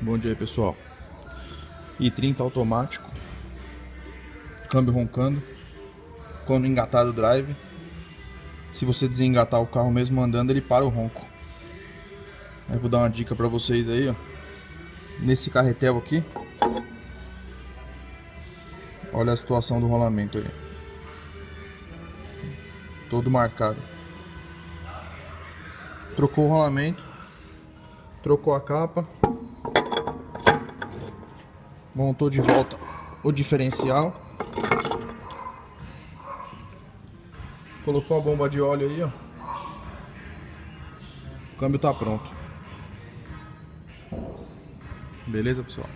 Bom dia aí, pessoal. i30 automático, câmbio roncando, quando engatar o drive. Se você desengatar o carro mesmo andando, ele para o ronco. Eu vou dar uma dica pra vocês aí, ó. Nesse carretel aqui, olha a situação do rolamento aí, todo marcado. Trocou o rolamento, trocou a capa, montou de volta o diferencial, colocou a bomba de óleo aí, ó. O câmbio tá pronto. Beleza, pessoal?